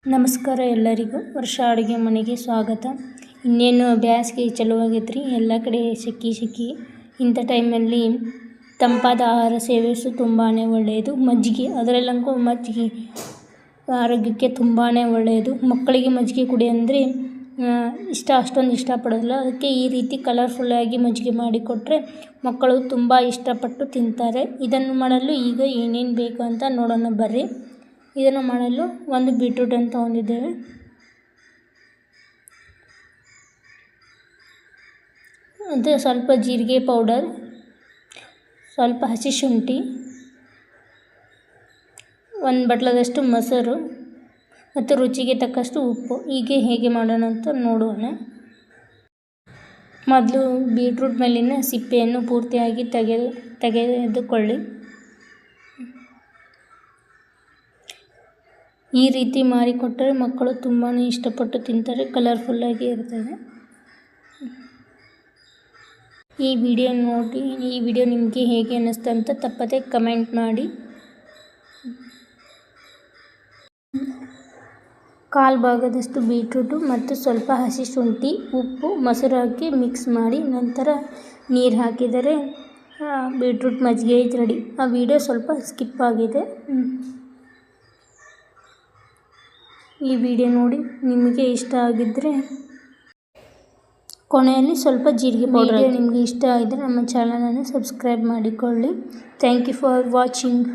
ನಮಸ್ಕಾರ ಎಲ್ಲರಿಗೂ ವರ್ಷ ಅಡುಗೆ ಮನೆಗೆ ಸ್ವಾಗತ. ಇನ್ನೇನು ಬೇಸಿಗೆ ಚಲುವಾಗೈತೆ ರೀ. ಎಲ್ಲ ಕಡೆ ಸೆಖಿ ಇಂಥ ಟೈಮಲ್ಲಿ ತಂಪಾದ ಆಹಾರ ಸೇವಿಸು ತುಂಬಾ ಒಳ್ಳೆಯದು. ಮಜ್ಜಿಗೆ, ಅದರಲ್ಲಂತೂ ಮಜ್ಜಿಗೆ ಆರೋಗ್ಯಕ್ಕೆ ತುಂಬಾ ಒಳ್ಳೆಯದು. ಮಕ್ಕಳಿಗೆ ಮಜ್ಜಿಗೆ ಕುಡಿ ಅಂದರೆ ಅಷ್ಟೊಂದು ಇಷ್ಟಪಡೋದಿಲ್ಲ. ಅದಕ್ಕೆ ಈ ರೀತಿ ಕಲರ್ಫುಲ್ಲಾಗಿ ಮಜ್ಜಿಗೆ ಮಾಡಿಕೊಟ್ರೆ ಮಕ್ಕಳು ತುಂಬ ಇಷ್ಟಪಟ್ಟು ತಿಂತಾರೆ. ಇದನ್ನು ಮಾಡಲು ಈಗ ಏನೇನು ಬೇಕು ಅಂತ ನೋಡೋಣ ಬರ್ರಿ. ಇದನ್ನು ಮಾಡಲು ಒಂದು ಬೀಟ್ರೂಟ್ ಅಂತ ಹೊಂದಿದ್ದೇವೆ. ಅದು ಸ್ವಲ್ಪ ಜೀರಿಗೆ ಪೌಡರ್, ಸ್ವಲ್ಪ ಹಸಿ ಶುಂಠಿ, ಒಂದು ಬಟ್ಲದಷ್ಟು ಮೊಸರು ಮತ್ತು ರುಚಿಗೆ ತಕ್ಕಷ್ಟು ಉಪ್ಪು. ಹೀಗೆ ಹೇಗೆ ಮಾಡೋಣ ಅಂತ ನೋಡೋಣ. ಮೊದಲು ಬೀಟ್ರೂಟ್ ಮೇಲಿನ ಸಿಪ್ಪೆಯನ್ನು ಪೂರ್ತಿಯಾಗಿ ತೆಗೆದುಕೊಳ್ಳಿ. ಈ ರೀತಿ ಮಾಡಿಕೊಟ್ಟರೆ ಮಕ್ಕಳು ತುಂಬಾ ಇಷ್ಟಪಟ್ಟು ತಿಂತಾರೆ. ಕಲರ್ಫುಲ್ಲಾಗಿ ಇರ್ತದೆ. ಈ ವಿಡಿಯೋ ನೋಡಿ, ಈ ವಿಡಿಯೋ ನಿಮಗೆ ಹೇಗೆ ಅನ್ನಿಸ್ತು ಅಂತ ತಪ್ಪದೆ ಕಮೆಂಟ್ ಮಾಡಿ. ಕಾಲು ಭಾಗದಷ್ಟು ಬೀಟ್ರೂಟು ಮತ್ತು ಸ್ವಲ್ಪ ಹಸಿ ಶುಂಠಿ, ಉಪ್ಪು, ಮೊಸರು ಹಾಕಿ ಮಿಕ್ಸ್ ಮಾಡಿ ನಂತರ ನೀರು ಹಾಕಿದರೆ ಬೀಟ್ರೂಟ್ ಮಜ್ಜಿಗೆ ರೆಡಿ. ಆ ವಿಡಿಯೋ ಸ್ವಲ್ಪ ಸ್ಕಿಪ್ ಆಗಿದೆ. ಈ ವಿಡಿಯೋ ನೋಡಿ ನಿಮಗೆ ಇಷ್ಟ ಆಗಿದ್ದರೆ ಕೊನೆಯಲ್ಲಿ ಸ್ವಲ್ಪ ಜೀರಿಗೆ ಪೌಡರ್. ನಿಮಗೆ ಇಷ್ಟ ಆಗಿದ್ದರೆ ನಮ್ಮ ಚಾನಲನ್ನು ಸಬ್ಸ್ಕ್ರೈಬ್ ಮಾಡಿಕೊಳ್ಳಿ. Thank you for watching.